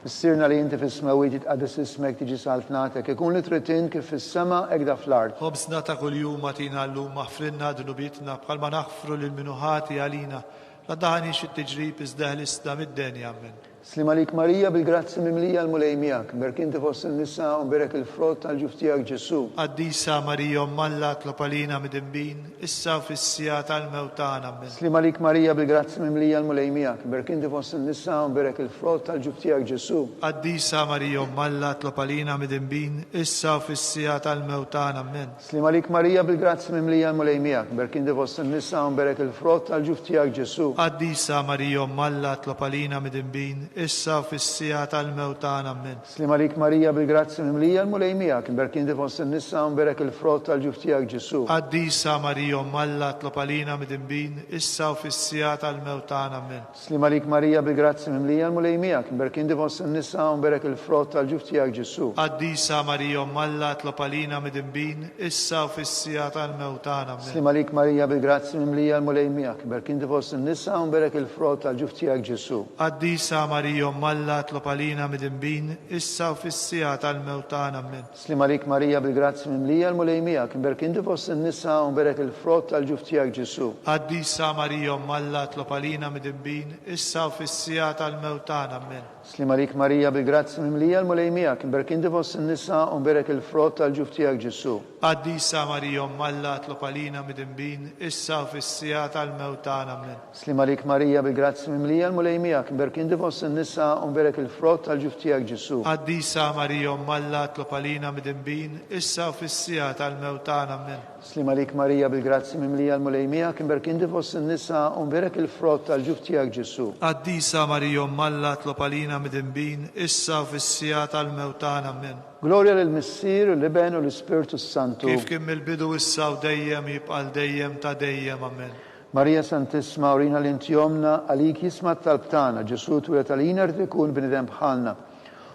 A: Missirna li inti fis-smawiet jitqaddes ismek tiġi saltnatek, ikun li tritin kif fis-sema ekda fl-ard.
B: خبزنا تا كل يوم اعطينا اللوم اغفرنا ذنوبنا بقل ما نغفر للمنوهات علينا لا تدعنيش التجريب ازده الاسلام الداني امين.
A: Slima lik Marija bil-grazzi mimlija l-mulejmijak, berk inti fost il-nisa u berek il-frott tal-ġuftijak Ġesu.
B: قديسة مريم ملت لبالينا مدنبين إسا في السيات الموتانا من
A: Slima lik Marija bil-grazzi mimlija l-mulejmijak, berk inti fost il-nisa u berek il-frott tal-ġuftijak Ġesu.
B: قديسة مريم ملت لبالينا مدنبين إسا في السيات الموتانا من
A: Slima lik Marija bil-grazzi mimlija l-mulejmijak, berk inti fost il-nisa u berek il-frott tal-ġuftijak Ġesu.
B: قديسة مريم ملت لبالينا مدنبين إسا في السيات الموتانا من
A: Slima lik Marija bil-grazzi mimlija l-mulejmijak, berk inti fost il-nisa u berek il-frott tal-ġuftijak Ġesu.
B: قديسة مريم ملت لبالينا مدنبين إسا في السيات الموتانا من
A: Slima lik Marija bil-grazzi mimlija l-mulejmijak, berk inti fost il-nisa u berek il-frott tal-ġuftijak Ġesu.
B: قديسة مريم ملت لبالينا مدنبين إسا في السيات الموتانا من
A: Slima lik Marija bil-grazzi mimlija l-mulejmijak, berk inti fost il-nisa u berek il-frott tal-ġuftijak Ġesu.
B: قديسة مريم ملت لبالينا مدنبين إسا في السيات الموتانا من
A: Slima lik Marija bil-grazzi mimlija l-mulejmijak, berk inti fost il-nisa u berek il-frott tal-ġuftijak Ġesu.
B: قديسة مريم ملت لبالينا مدنبين إسا في السيات الموتانا من
A: Slima lik Marija bil-grazzi mimlija l-mulejmijak, berk inti fost il-nisa u berek il-frott tal-ġuftijak Ġesu.
B: قديسة مريم ملت لبالينا مدنبين إسا في السيات الموتانا من
A: Slima lik Marija bil-grazzi mimlija l-mulejmijak, berk inti fost il-nisa u berek il-frott tal-ġuftijak Ġesu.
B: قديسة مريم ملت لبالينا مدنبين إسا في السيات الموتانا من
A: Slima lik Marija bil-grazzi mimlija l-mulejmijak, berk inti fost il-nisa u berek il-frott tal-ġuftijak Ġesu.
B: قديسة مريم ملت لبالينا مدنبين إسا في السيات الموتانا من
A: Gloria lill-Missier u l-Iben u l-Ispirtu Santu.
B: كيف كم البدو إسا وديم يبقى الديم تديم أمين.
A: Marija Santissima, urina l-intjomna, għalik jisma tal-btana, Ġesu tu jatalina rtikun b'nidem bħalna.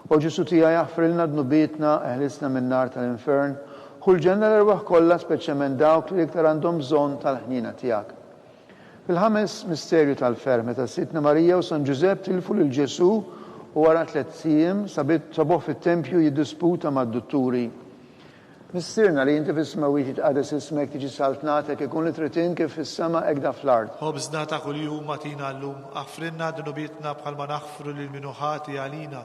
A: O Ġesu tija jaħfrilna d-nubietna, eħlisna minn nar tal-infern, kull ġenna l-erwaħ kolla speċjalment dawk li iktar għandhom bżonn tal-ħnina tijak. Fil-ħames misterju tal-fer, meta Sitna Marija u San Giuseppe tilfu lil Ġesu u wara 3 sijiem sabuħ fit-tempju jiddisputa mad-dutturi. Missirna li inti fis-smawiet jitqaddes ismek tiġi saltnatek ikun li tritin kif fis-sema ekda fl-ard.
B: خبزنا تا كل يوم اعطينا اللوم اغفرنا ذنوبنا بقل ما نغفر للمنوهات علينا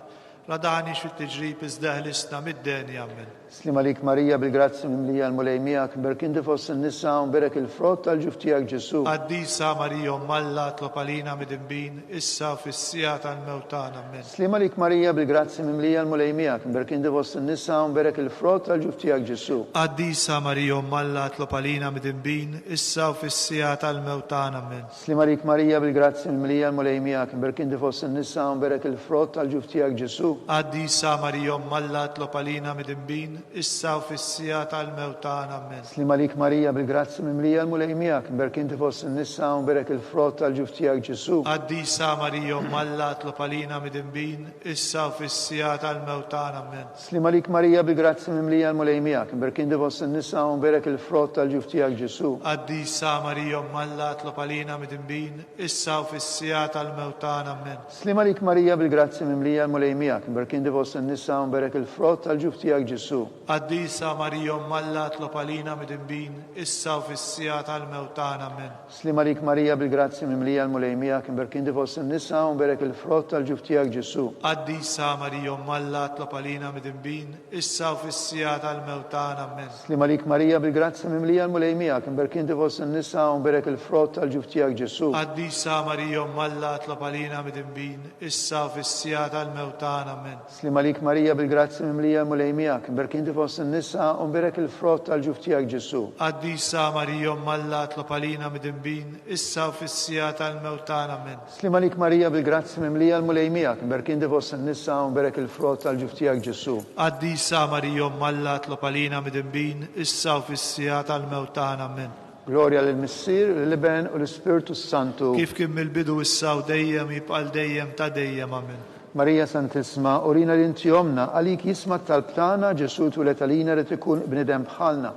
B: لا دعنيش في التجريب ازده لسنا مداني امين.
A: Slima lik Marija bil-grazzi mimlija l-mulejmijak, berk inti fost il-nisa u berek il-frott tal-ġuftijak Ġesu.
B: قديسة مريم ملت لبالينا مدنبين إسا في السيات الموتانا من
A: Slima lik Marija bil-grazzi mimlija l-mulejmijak, berk inti fost il-nisa u berek il-frott tal-ġuftijak Ġesu.
B: قديسة مريم ملت لبالينا مدنبين إسا في السيات الموتانا من
A: Slima lik Marija bil-grazzi mimlija l-mulejmijak, berk inti fost il-nisa u berek il-frott tal-ġuftijak Ġesu.
B: قديسة مريم ملت لبالينا مدنبين إسا في السيات الموتانا من
A: Slima lik Marija bil-grazzi mimlija l-mulejmijak, berk inti fost il-nisa u berek il-frott tal-ġuftijak Ġesu.
B: قديسة مريم ملت لبالينا مدنبين إسا في السيات الموتانا من
A: Slima lik Marija bil-grazzi mimlija l-mulejmijak, berk inti fost il-nisa u berek il-frott tal-ġuftijak Ġesu.
B: قديسة مريم ملت لبالينا مدنبين إسا في السيات الموتانا من
A: Slima lik Marija bil-grazzi mimlija l-mulejmijak, berk inti fost il-nisa u berek il-frott tal-ġuftijak Ġesu.
B: قديسة مريم ملت لبالينا مدنبين إسا في السيات الموتانا من
A: Slima lik Marija bil-grazzi mimlija l-mulejmijak, berk inti fost il-nisa u berek il-frott tal-ġuftijak Ġesu.
B: قديسة مريم ملت لبالينا مدنبين إسا في السيات الموتانا من
A: Slima lik Marija bil-grazzi mimlija l-mulejmijak, berk inti fost il-nisa u berek il-frott tal-ġuftijak Ġesu.
B: قديسة مريم ملت لبالينا مدنبين إسا في السيات الموتانا من
A: Slima lik Marija bil-grazzi mimlija l-mulejmijak, berk inti fost il-nisa u berek il-frott tal-ġuftijak Ġesu.
B: قديسة مريم ملت لبالينا مدنبين إسا في السيات الموتانا من
A: Slima lik Marija bil-grazzi mimlija l-mulejmijak, berk inti fost il-nisa u berek il-frott tal-ġuftijak Ġesu.
B: قديسة مريم ملت لبالينا مدنبين إسا في السيات الموتانا من
A: Gloria lill-Missier, l-Iben u l-Ispirtu Santu.
B: كيف كم البدو إسا وديم يبقى الديم تديم أمين.
A: Marija Santissima, urina l-intjomna, għalik jisma tal-btana, Ġesu tu letalina li tikun b'nidem bħalna.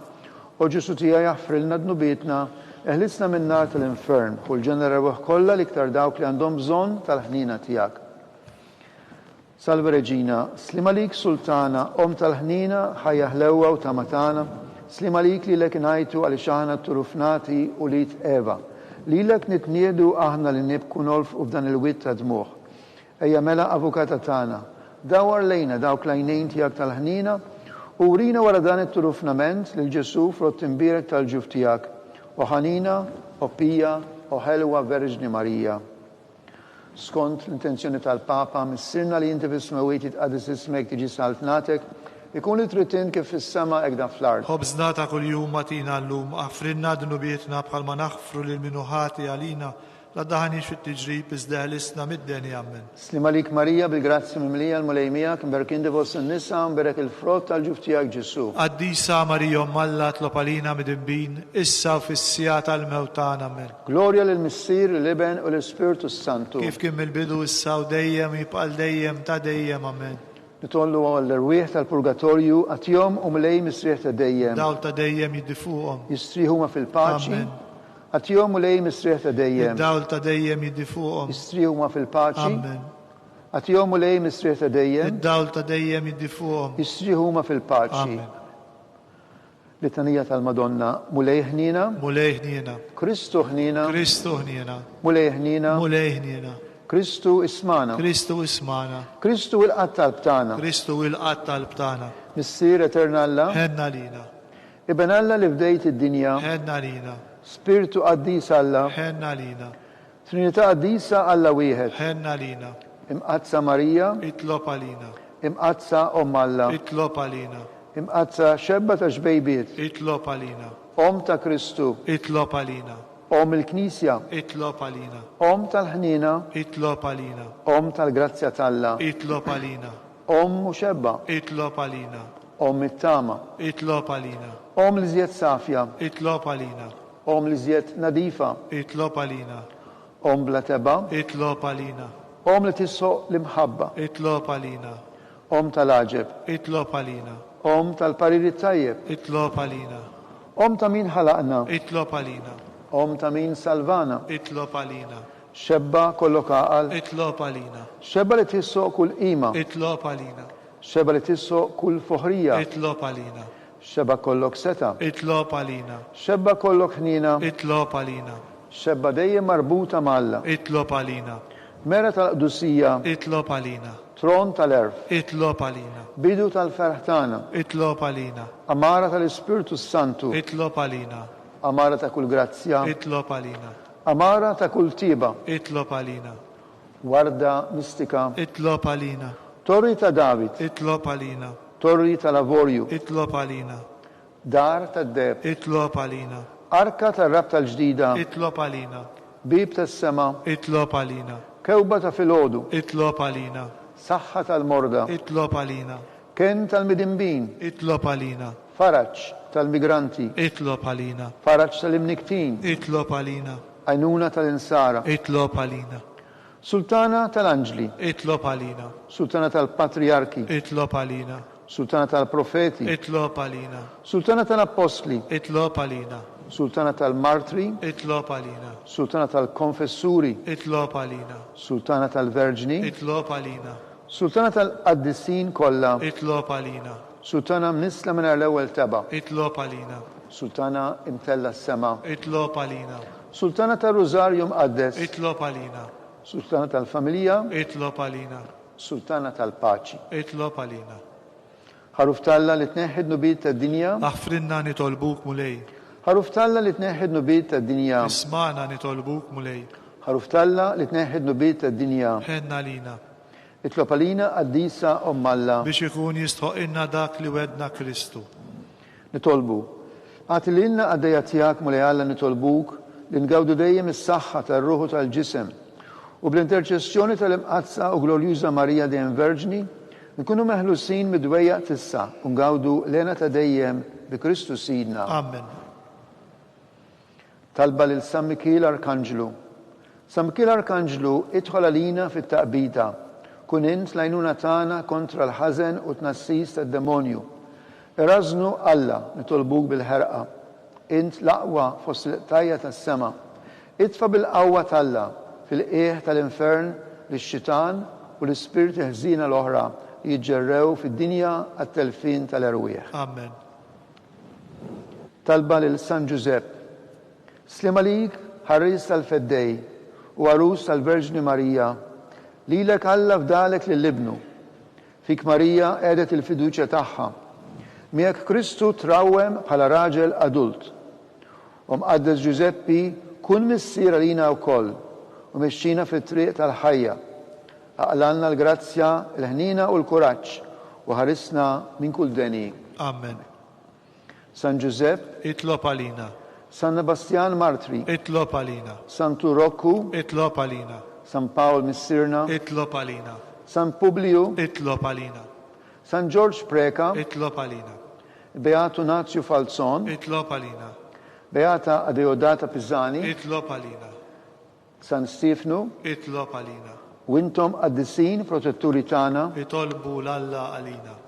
A: O Ġesu tija jaħfrilna d-nubietna, eħlisna minn nar tal-infern, kull ġenera ruħ kolla li ktar dawk li għandhom bżon tal-ħnina tijak. Salve Regina, slimalik sultana, tal-ħnina, ħajja ħlewa u tamatana, slimalik li lek najtu għal-xaħna turufnati u lit Eva, li lek nitniedu aħna li nibku nolf u f'dan il-wit ta' dmuħ. Ejja mela avukata tana, dawar lejna dawk lajnejn tijak tal-ħnina, u rina wara dan it-turufnament lil Ġesu frott imbirek tal-ġuf tijak, u ħanina, u pija, u ħelwa Verġni Marija. Skont l-intenzjoni tal-Papa, missirna li jinti fis-smawiet jitqaddis ismek tiġi saltnatek, ikun li tritin kif fis-sema ekda fl-art.
B: Ħobżna ta' kuljum matina llum, aħfrinna dnubietna bħalma naħfru lil minuħati għalina, la daħanix fit-tiġrib iżdeħlisna mid-deni għammen.
A: Slima lik Marija bil-grazzi mimlija l-mulejmijak, mberkin divos n-nisa, mberek il-frott tal-ġuftijak Ġesu.
B: Addisa Marija Malla tlopalina mid-imbin, issa u fissija tal-mewtan għammen.
A: Gloria l-Missir, l-Iben u l-Spiritu Santu.
B: Kif kim il-bidu issa u dejjem jibqal dejjem ta' dejjem għammen.
A: Nitollu l-rwieħ tal-purgatorju għatjom u mlej misrieħ ta' dejjem.
B: Dawl ta' dejjem jiddifuqhom.
A: Jistriħuma fil-paċi. Għatjom u lej misrieħ ta' dejjem.
B: Dawl ta' dejjem jiddifuqhom.
A: Jistriħuma fil-paċi.
B: Amen.
A: Għatjom u lej misrieħ ta' dejjem.
B: Dawl ta' dejjem jiddifuqhom.
A: Jistriħuma fil-paċi.
B: Amen.
A: Litanija tal-Madonna, mulej ħnina.
B: Mulej ħnina.
A: Kristu ħnina.
B: Kristu ħnina.
A: Mulej ħnina.
B: Mulej ħnina.
A: Kristu ismana.
B: Kristu ismana.
A: Kristu il-qatt tal-btana.
B: Kristu il-qatt tal-btana.
A: Missier eterna Alla.
B: Ħenna lina.
A: Iben Alla li bdejt id-dinja.
B: Ħenna lina.
A: Spiritu qaddis Alla.
B: Ħenna lina.
A: Trinità qaddisa Alla wieħed.
B: Ħenna lina.
A: Imqazza Marija.
B: Itlob għalina.
A: Imqazza Alla.
B: Itlob għalina.
A: Imqazza xebba ta' xbejbiet.
B: Itlob għalina.
A: Ta' Kristu.
B: Itlob għalina.
A: Il-Knisja.
B: Itlob għalina.
A: Tal-ħnina.
B: Itlob għalina.
A: Tal-grazzja t'Alla.
B: Itlob għalina.
A: Muxebba.
B: Itlob għalina.
A: It-tama.
B: Itlob għalina.
A: Li żjed safja.
B: Itlob għalina.
A: Li żjed nadifa.
B: Itlob għalina.
A: Bla teba.
B: Itlob għalina.
A: Li tissoq l-imħabba.
B: Itlob għalina.
A: Tal-aġeb.
B: Itlob għalina.
A: Tal-pariri tajjeb.
B: Itlob għalina.
A: Ta' min ħalaqna.
B: Itlob għalina.
A: Ta' min salvana.
B: Itlob għalina.
A: Xebba kollok aqal.
B: Itlob għalina.
A: Xebba li tissoq kull qima.
B: Itlob għalina.
A: Xebba li tissoq kull foħrija.
B: Itlob għalina.
A: Xebba kollok seta.
B: Itlob għalina.
A: Xebba kollok ħnina.
B: Itlob għalina.
A: Xebba dejjem marbuta malla.
B: Itlob għalina.
A: Mera tal-qdusija.
B: Itlob għalina.
A: Tron tal-erf.
B: Itlob għalina.
A: Bidu tal-ferħtana.
B: Itlob għalina.
A: Amara tal-Ispiritu Santu.
B: Itlob għalina.
A: Amara ta' kull grazzja.
B: Itlob għalina.
A: Amara ta' kull tiba.
B: Itlob għalina.
A: Warda mistika.
B: Itlob għalina.
A: Torri ta' David.
B: Itlob għalina.
A: Torri ta' Lavorju.
B: Itlob għalina.
A: Dar ta' Deb.
B: Itlob għalina.
A: Arka ta' Rab tal-ġdida.
B: Itlob għalina.
A: Bib ta' sema.
B: Itlob għalina.
A: Kewba ta' filodu.
B: Itlob għalina.
A: Saħħa tal-morda.
B: Itlob għalina.
A: Ken tal-midimbin.
B: Itlob għalina.
A: Faraċ tal-migranti.
B: Itlob għalina.
A: Faraċ tal-imniktin.
B: Itlob għalina.
A: Għajnuna tal-insara.
B: Itlob għalina.
A: Sultana tal-anġli.
B: Itlob għalina.
A: Sultana tal-patriarki.
B: Itlob għalina.
A: Sultana tal-profeti.
B: Itlob għalina.
A: Sultana tal-apostli.
B: Itlob għalina.
A: Sultana tal-martri.
B: Itlob għalina.
A: Sultana tal-konfessuri.
B: Itlob għalina.
A: Sultana tal-verġni.
B: Itlob għalina.
A: Sultana tal-qaddissin kollha.
B: Itlob għalina.
A: Sultana mnisla minn l-ewwel teba.
B: Itlob għalina.
A: Sultana imtella s-sema.
B: Itlob għalina.
A: Sultana tal-Rużarju mqaddes.
B: Itlob għalina.
A: Sultana tal-familja.
B: Itlob għalina.
A: Sultana tal-paċi.
B: Itlob għalina.
A: Ħaruf talla li tneħħid nubiet tad-dinja.
B: Aħfrinna nitolbuk mulej.
A: Ħaruf talla li tneħħid nubiet tad-dinja.
B: Ismana nitolbuk mulej.
A: Ħaruf talla li tneħħid nubiet tad-dinja.
B: Ħenna lina.
A: Itlob għalina qaddisa Alla.
B: Biex ikun jistħoqilna dak li wedna Kristu.
A: Nitolbu. Għati li inna għaddejja tiegħek mulej Alla nitolbuk li ngawdu dejjem is-saħħa tar-ruħu tal-ġisem u bl-interċessjoni tal-imqazza u glorjuża Marija dejjem Verġni nkunu meħlusin midwejja tissa u ngawdu lena ta' dejjem bi Kristu Sidna.
B: Amen.
A: Talba lil San Mikil Arkanġlu. San Mikil Arkanġlu idħol għalina fit-taqbita. Kun int lajnuna tagħna kontra l-ħażen u tnassis tad-demonju. Irażnu Alla nitolbuk bil-ħerqa. Int l-aqwa fost l-tajja tas-sema. Idfa bil-qawwa t'Alla fil-qiegħ tal-infern lix-xitan u u l-ispirti ħżina l-oħra jiġġerrew fid-dinja għat-telfin tal-erwieħ.
B: Amen.
A: Talba lil San Giuseppe. Slima lik ħarris tal-feddej u għarus tal-Verġni Marija, lilek Alla fdalek lill-ibnu. Fik Marija għedet il-fiduċja tagħha. Miegħek Kristu trawwem bħala raġel adult. Mqaddes Giuseppi kun missiera lina wkoll u mexxina fit-triq tal-ħajja. Aqlanna l-grazzja, l-ħnina u l-kuraġġ u ħarisna minn kull deni.
B: Amen.
A: San Giuseppe,
B: Itlob għalina.
A: San Sebastian Martri,
B: Itlob għalina.
A: San Turokku,
B: Itlob għalina.
A: San Paul Missirna,
B: Itlob għalina.
A: San Publiu,
B: Itlob għalina.
A: San George Preka,
B: Itlob għalina.
A: Beato Nazio Falzon,
B: Itlob għalina.
A: Beata Adeodata Pizzani,
B: Itlob għalina.
A: San Stefnu,
B: Itlob għalina.
A: u intom qaddisin protetturi tagħna,
B: Itolbu l-Alla għalina.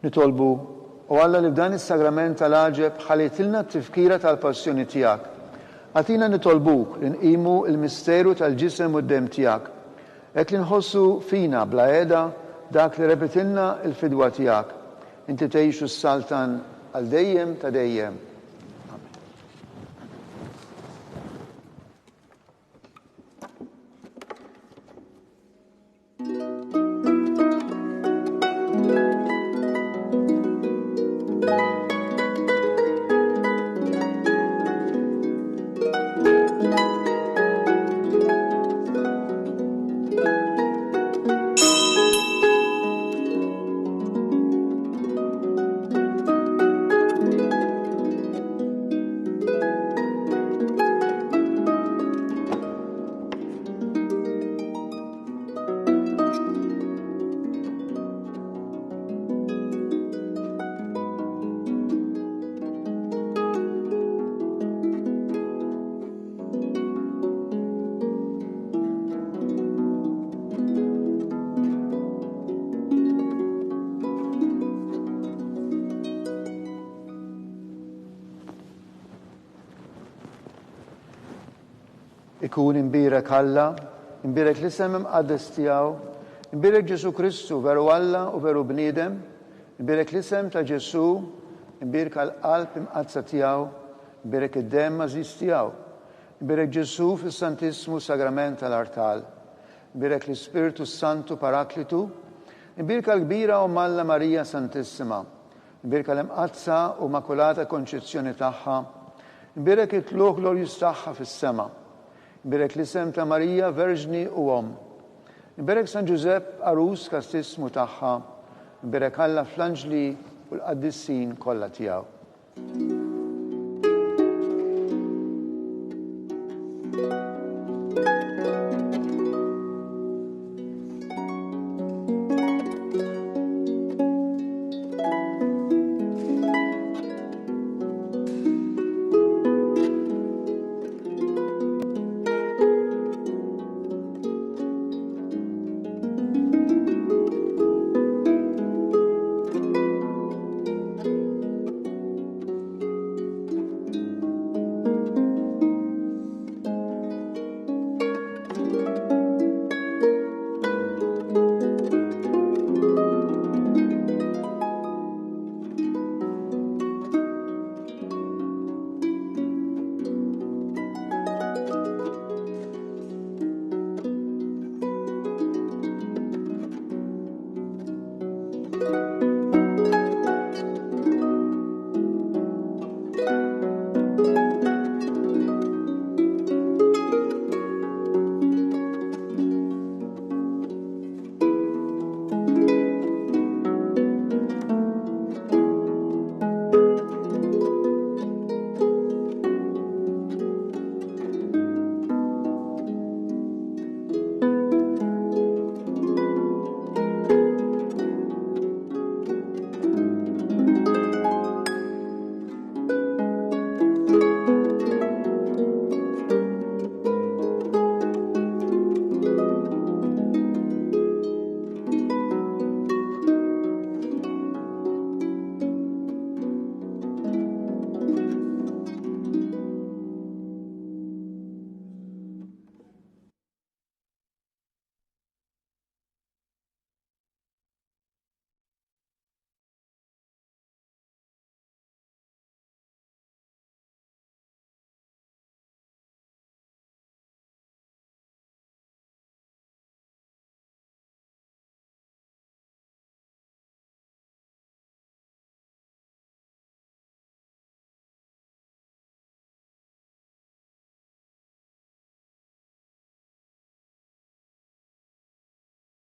A: nitolbu u Alla li f'dan is-sagrament tal-għaġeb ħallitilna t-tifkira tal-passjoni tiegħek. Għatina nitolbuk li nqimu l-misteru tal-ġisem u d-dem tiegħek. Hekk li nħossu fina bla qiegħda dak li repetilna l-fidwa tiegħek. Inti tgħixu s-saltan għal dejjem ta' dejjem. Ikun imbirek Alla, imbirek l-isem imqaddes tiegħu, imbirek Ġesu Kristu veru Alla u veru bniedem, imbirek l-isem ta' Ġesu, imbirek għall-qalb imqadsa tiegħu, imbirek id-dem mażis tiegħu, imbirek Ġesu fis-Santissimu Sagrament tal-Artal, imbirek l-Ispirtu Santu Paraklitu, imbirek għall-kbira u Malla Marija Santissima, imbirek għall-imqadsa u makulata konċezzjoni tagħha, imbirek it-tluq glorjus tagħha fis-sema. Imbirek l-isem ta' Marija Verġni u Om. Imbirek San Giuseppe Arus kastismu tagħha. Imbirek Alla fl-anġli u l-qaddissin kollha tiegħu.